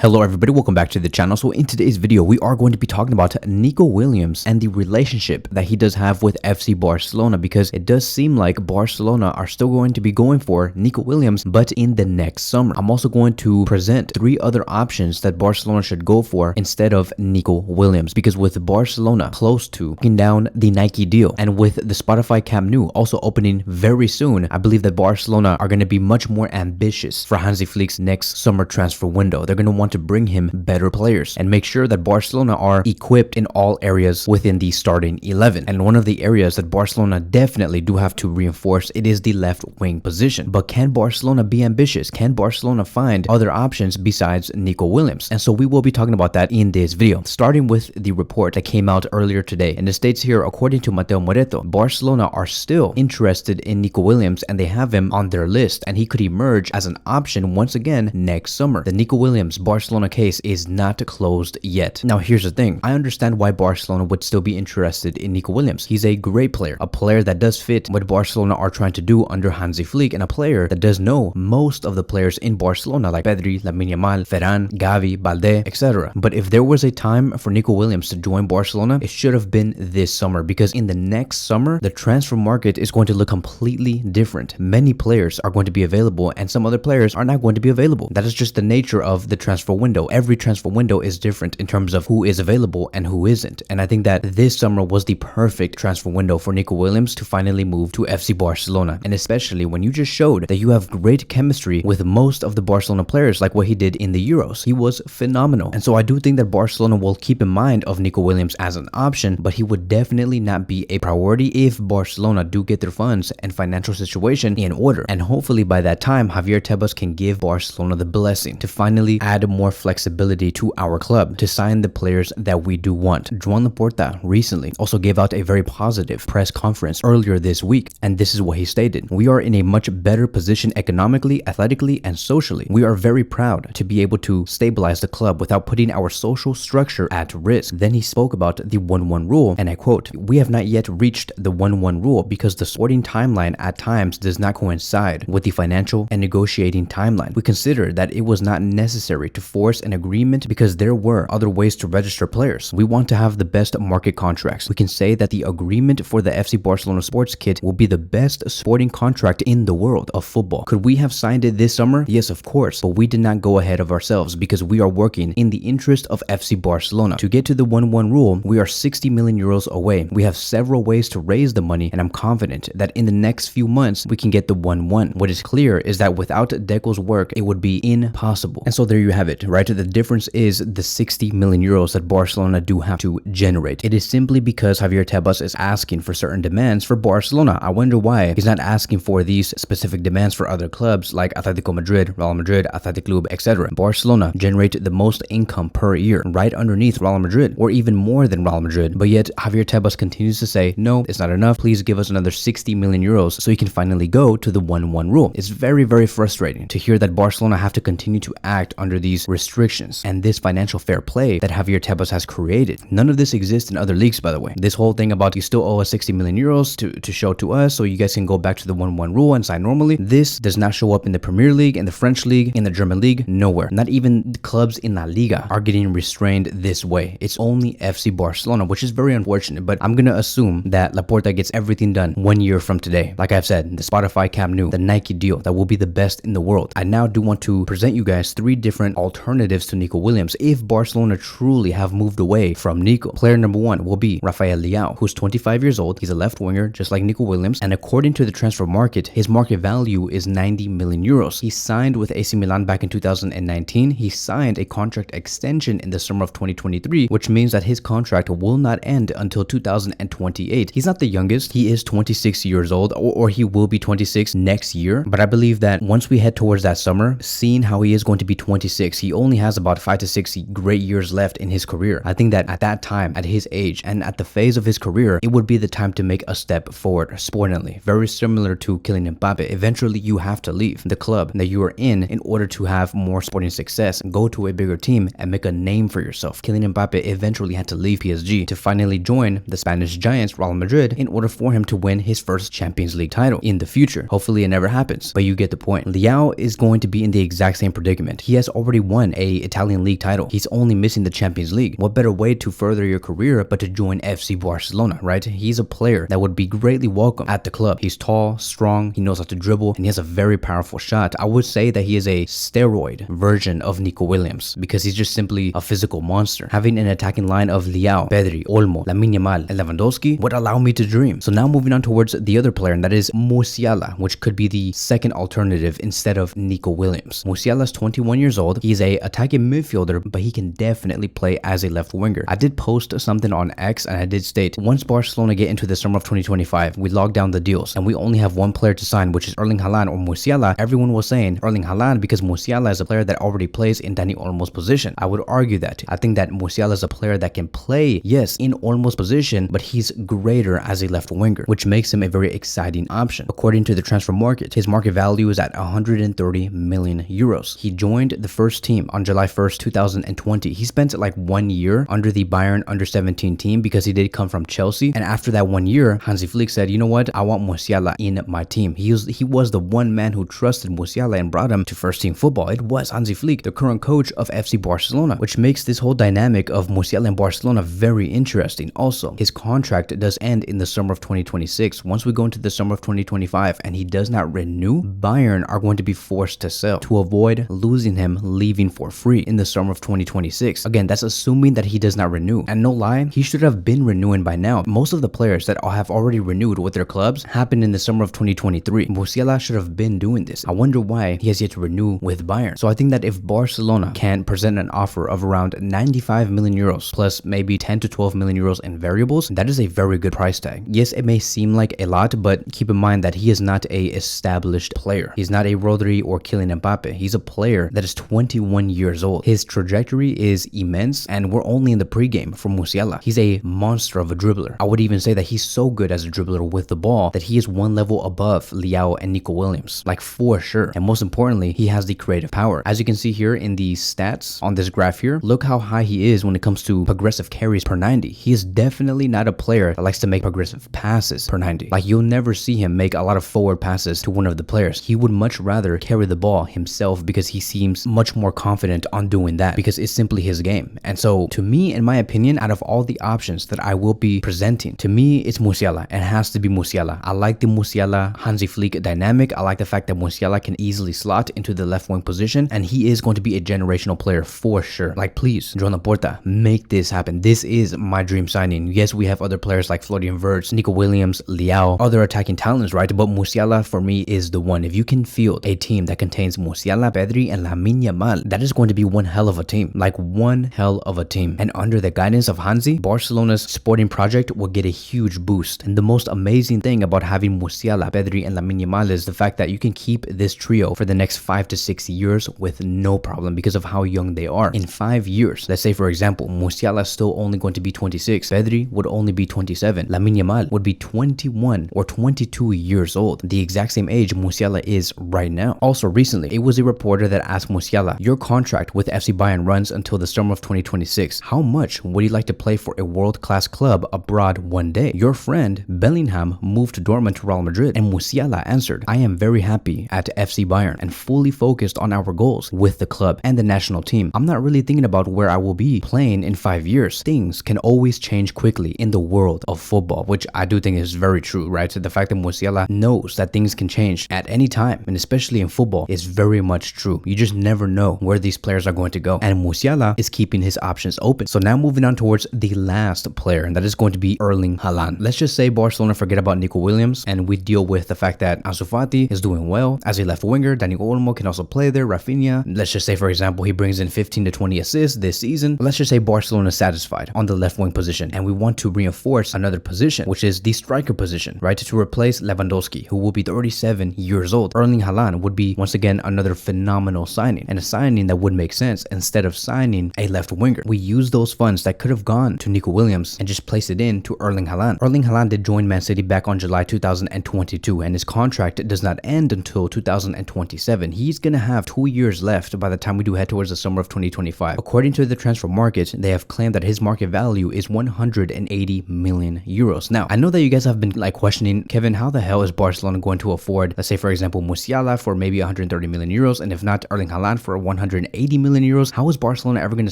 Hello everybody, welcome back to the channel. So in today's video, we are going to be talking about Nico Williams and the relationship that he does have with FC Barcelona, because it does seem like Barcelona are still going to be going for Nico Williams, but in the next summer. I'm also going to present 3 other options that Barcelona should go for instead of Nico Williams, because with Barcelona close to locking down the Nike deal and with the Spotify Camp Nou also opening very soon, I believe that Barcelona are going to be much more ambitious for Hansi Flick's next summer transfer window. They're going to want to bring him better players and make sure that Barcelona are equipped in all areas within the starting 11. And one of the areas that Barcelona definitely do have to reinforce, it is the left wing position. But can Barcelona be ambitious? Can Barcelona find other options besides Nico Williams? And so we will be talking about that in this video, starting with the report that came out earlier today. And it states here, according to Mateo Moreto, Barcelona are still interested in Nico Williams and they have him on their list, and he could emerge as an option once again next summer. The Nico Williams Barcelona case is not closed yet. Now here's the thing, I understand why Barcelona would still be interested in Nico Williams. He's a great player, a player that does fit what Barcelona are trying to do under Hansi Flick, and a player that does know most of the players in Barcelona like Pedri, Lamine Yamal, Ferran, Gavi, Balde, etc. But if there was a time for Nico Williams to join Barcelona, it should have been this summer, because in the next summer the transfer market is going to look completely different. Many players are going to be available and some other players are not going to be available. That is just the nature of the transfer window. Every transfer window is different in terms of who is available and who isn't. And I think that this summer was the perfect transfer window for Nico Williams to finally move to FC Barcelona. And especially when you just showed that you have great chemistry with most of the Barcelona players, like what he did in the Euros. He was phenomenal. And so I do think that Barcelona will keep in mind of Nico Williams as an option, but he would definitely not be a priority if Barcelona do get their funds and financial situation in order. And hopefully by that time, Javier Tebas can give Barcelona the blessing to finally add more flexibility to our club to sign the players that we do want. Joan Laporta recently also gave out a very positive press conference earlier this week, and this is what he stated: "We are in a much better position economically, athletically, and socially. We are very proud to be able to stabilize the club without putting our social structure at risk." Then he spoke about the 1-1 rule, and I quote, "We have not yet reached the 1-1 rule because the sporting timeline at times does not coincide with the financial and negotiating timeline. We consider that it was not necessary to force an agreement because there were other ways to register players. We want to have the best market contracts. We can say that the agreement for the FC Barcelona sports kit will be the best sporting contract in the world of football. Could we have signed it this summer? Yes, of course, but we did not go ahead of ourselves because we are working in the interest of FC Barcelona. To get to the 1-1 rule, we are 60 million euros away. We have several ways to raise the money, and I'm confident that in the next few months we can get the 1-1. What is clear is that without Deco's work, it would be impossible." And so there you have it, right? The difference is the 60 million euros that Barcelona do have to generate. It is simply because Javier Tebas is asking for certain demands for Barcelona. I wonder why he's not asking for these specific demands for other clubs like Atletico Madrid, Real Madrid, Athletic Club, etc. Barcelona generate the most income per year, right underneath Real Madrid, or even more than Real Madrid. But yet Javier Tebas continues to say, no, it's not enough. Please give us another 60 million euros so you can finally go to the 1-1 rule. It's very, very frustrating to hear that Barcelona have to continue to act under these restrictions and this financial fair play that Javier Tebas has created. None of this exists in other leagues, by the way. This whole thing about you still owe us 60 million euros to show to us so you guys can go back to the 1-1 rule and sign normally. This does not show up in the Premier League, in the French League, in the German League, nowhere. Not even the clubs in La Liga are getting restrained this way. It's only FC Barcelona, which is very unfortunate, but I'm gonna assume that Laporta gets everything done 1 year from today. Like I've said, the Spotify Camp Nou, the Nike deal, that will be the best in the world. I now do want to present you guys 3 different alternatives to Nico Williams if Barcelona truly have moved away from Nico. Player number 1 will be Rafael Leao, who's 25 years old. He's a left winger, just like Nico Williams, and according to the transfer market, his market value is 90 million euros. He signed with AC Milan back in 2019. He signed a contract extension in the summer of 2023, which means that his contract will not end until 2028. He's not the youngest. He is 26 years old, or he will be 26 next year, but I believe that once we head towards that summer, seeing how he is going to be 26, he only has about 5 to 6 great years left in his career. I think that at that time, at his age, and at the phase of his career, it would be the time to make a step forward sportingly. Very similar to Kylian Mbappe. Eventually, you have to leave the club that you are in order to have more sporting success, go to a bigger team, and make a name for yourself. Kylian Mbappe eventually had to leave PSG to finally join the Spanish giants Real Madrid in order for him to win his first Champions League title in the future. Hopefully, it never happens, but you get the point. Leao is going to be in the exact same predicament. He has already won a Italian league title. He's only missing the Champions League. What better way to further your career but to join FC Barcelona, right? He's a player that would be greatly welcome at the club. He's tall, strong, he knows how to dribble, and he has a very powerful shot. I would say that he is a steroid version of Nico Williams because he's just simply a physical monster. Having an attacking line of Leao, Pedri, Olmo, Lamine Yamal, and Lewandowski would allow me to dream. So now moving on towards the other player, and that is Musiala, which could be the second alternative instead of Nico Williams. Musiala is 21 years old. He's a attacking midfielder, but he can definitely play as a left winger. I did post something on X and I did state, once Barcelona get into the summer of 2025, we log down the deals and we only have one player to sign, which is Erling Haaland or Musiala. Everyone was saying Erling Haaland because Musiala is a player that already plays in Dani Olmo's position. I would argue that. I think that Musiala is a player that can play, yes, in Olmo's position, but he's greater as a left winger, which makes him a very exciting option. According to the transfer market, his market value is at 130 million euros. He joined the first team on July 1st, 2020. He spent like 1 year under the Bayern under-17 team because he did come from Chelsea. And after that 1 year, Hansi Flick said, you know what? I want Musiala in my team. He was the one man who trusted Musiala and brought him to first team football. It was Hansi Flick, the current coach of FC Barcelona, which makes this whole dynamic of Musiala and Barcelona very interesting. Also, his contract does end in the summer of 2026. Once we go into the summer of 2025 and he does not renew, Bayern are going to be forced to sell to avoid losing him leaving for free in the summer of 2026. Again, that's assuming that he does not renew. And no lie, he should have been renewing by now. Most of the players that have already renewed with their clubs happened in the summer of 2023. Musiala should have been doing this. I wonder why he has yet to renew with Bayern. So I think that if Barcelona can present an offer of around 95 million euros plus maybe 10 to 12 million euros in variables, that is a very good price tag. Yes, it may seem like a lot, but keep in mind that he is not a established player. He's not a Rodri or Kylian Mbappe. He's a player that is 21 years old. His trajectory is immense, and we're only in the pregame for Musiala. He's a monster of a dribbler. I would even say that he's so good as a dribbler with the ball that he is one level above Leao and Nico Williams, like for sure. And most importantly, he has the creative power. As you can see here in the stats on this graph here, look how high he is when it comes to progressive carries per 90. He is definitely not a player that likes to make progressive passes per 90. Like you'll never see him make a lot of forward passes to one of the players. He would much rather carry the ball himself because he seems much more confident on doing that because it's simply his game. And so to me, in my opinion, out of all the options that I will be presenting, to me, it's Musiala. It has to be Musiala. I like the Musiala Hansi Flick dynamic. I like the fact that Musiala can easily slot into the left wing position, and he is going to be a generational player for sure. Like, please, Joan Laporta, make this happen. This is my dream signing. Yes, we have other players like Florian Wirtz, Nico Williams, Leao, other attacking talents, right? But Musiala for me is the one. If you can field a team that contains Musiala, Pedri, and Lamine Yamal, that is going to be one hell of a team. Like one hell of a team. And under the guidance of Hansi, Barcelona's sporting project will get a huge boost. And the most amazing thing about having Musiala, Pedri, and Lamine Yamal is the fact that you can keep this trio for the next 5 to 6 years with no problem because of how young they are. In 5 years, let's say for example, Musiala is still only going to be 26, Pedri would only be 27, Lamine Yamal would be 21 or 22 years old, the exact same age Musiala is right now. Also recently, it was a reporter that asked Musiala, your contract with FC Bayern runs until the summer of 2026. How much would you like to play for a world-class club abroad one day? Your friend Bellingham moved to Dortmund to Real Madrid, and Musiala answered, I am very happy at FC Bayern and fully focused on our goals with the club and the national team. I'm not really thinking about where I will be playing in 5 years. Things can always change quickly in the world of football, which I do think is very true, right? So the fact that Musiala knows that things can change at any time, and especially in football, is very much true. You just never know where these players are going to go, and Musiala is keeping his options open. So now moving on towards the last player, and that is going to be Erling Haaland. Let's just say Barcelona forget about Nico Williams, and we deal with the fact that Ansu Fati is doing well as a left winger. Dani Olmo can also play there. Rafinha, let's just say for example, he brings in 15 to 20 assists this season. Let's just say Barcelona is satisfied on the left wing position, and we want to reinforce another position, which is the striker position, right? To replace Lewandowski, who will be 37 years old. Erling Haaland would be once again another phenomenal signing, and a signing that would make sense instead of signing a left winger. We use those funds that could have gone to Nico Williams and just place it in to Erling Haaland. Erling Haaland did join Man City back on July 2022, and his contract does not end until 2027. He's gonna have 2 years left by the time we do head towards the summer of 2025. According to the transfer market, they have claimed that his market value is 180 million euros. Now, I know that you guys have been like questioning, Kevin, how the hell is Barcelona going to afford, let's say for example, Musiala for maybe 130 million euros, and if not, Erling Haaland for 180 million euros. How is Barcelona ever going to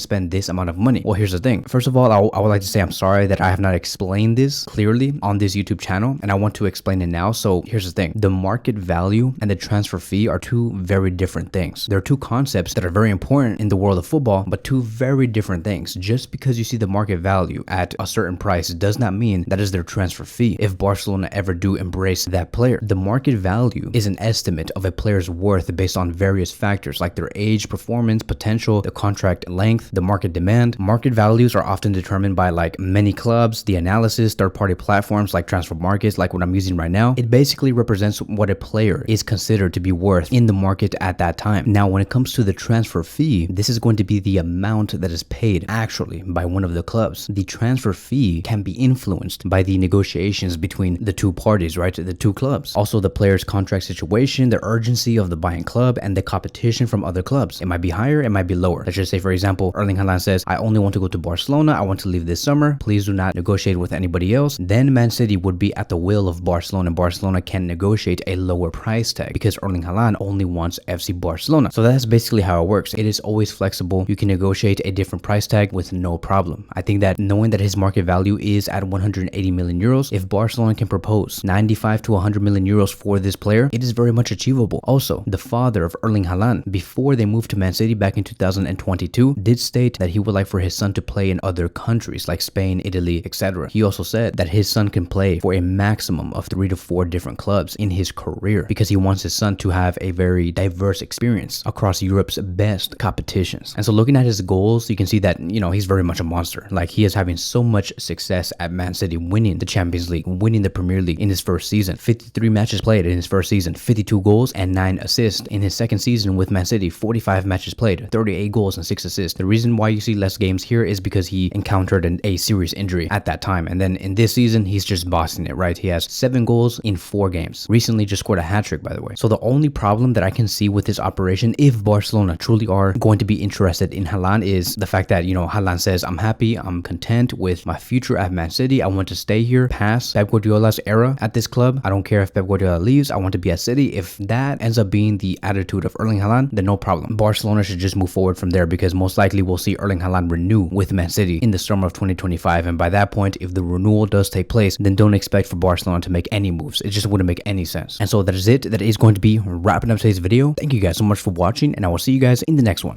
spend this amount of money? Well, here's the thing. First of all, I would like to say I'm sorry that I have not explained this clearly on this YouTube channel, and I want to explain it now. So here's the thing. The market value and the transfer fee are two very different things. There are two concepts that are very important in the world of football, but two very different things. Just because you see the market value at a certain price does not mean that is their transfer fee. If Barcelona ever do embrace that player, the market value is an estimate of a player's worth based on various factors like their age, performance, potential, the contract length, the market demand. Market values are often determined by like many clubs, the analysis, third-party platforms like transfer markets, like what I'm using right now. It basically represents what a player is considered to be worth in the market at that time. Now, when it comes to the transfer fee, this is going to be the amount that is paid actually by one of the clubs. The transfer fee can be influenced by the negotiations between the two parties, right? The two clubs. Also, the player's contract situation, the urgency of the buying club, and the competition from other clubs. It might be higher, it might be lower. Let's just say, for example, Erling Haaland says, I only want to go to Barcelona, I want to leave this summer, please do not negotiate with anybody else. Then Man City would be at the will of Barcelona. Barcelona can negotiate a lower price tag because Erling Haaland only wants FC Barcelona. So that's basically how it works. It is always flexible. You can negotiate a different price tag with no problem. I think that knowing that his market value is at 180 million euros, if Barcelona can propose 95 to 100 million euros for this player, it is very much achievable. Also, the father of Erling Haaland, before they moved to Man City back in 2022, did state that he would like for his son to play in other countries like Spain, Italy, etc. He also said that his son can play for a maximum of 3 to 4 different clubs in his career because he wants his son to have a very diverse experience across Europe's best competitions. And so looking at his goals, you can see that, you know, he's very much a monster. Like, he is having so much success at Man City, winning the Champions League, winning the Premier League in his first season, 53 matches played in his first season, 52 goals and 9 assists. In his second season with Man City, 45 matches played, 38 goals and 6 assists. The reason why you see less games here is because he encountered a serious injury at that time. And then in this season, he's just bossing it, right? He has 7 goals in 4 games. Recently just scored a hat-trick, by the way. So the only problem that I can see with this operation, if Barcelona truly are going to be interested in Haaland, is the fact that, you know, Haaland says, I'm happy, I'm content with my future at Man City. I want to stay here past Pep Guardiola's era at this club. I don't care if Pep Guardiola leaves. I want to be at City. If that ends up being the attitude of Erling Haaland, then no problem. Barcelona should just move forward from there because most likely we'll see Erling Haaland renew with Man City in the summer of 2025. And by that point, if the renewal does take place, then don't expect for Barcelona to make any moves. It just wouldn't make any sense. And so that is it. That is going to be wrapping up today's video. Thank you guys so much for watching, and I will see you guys in the next one.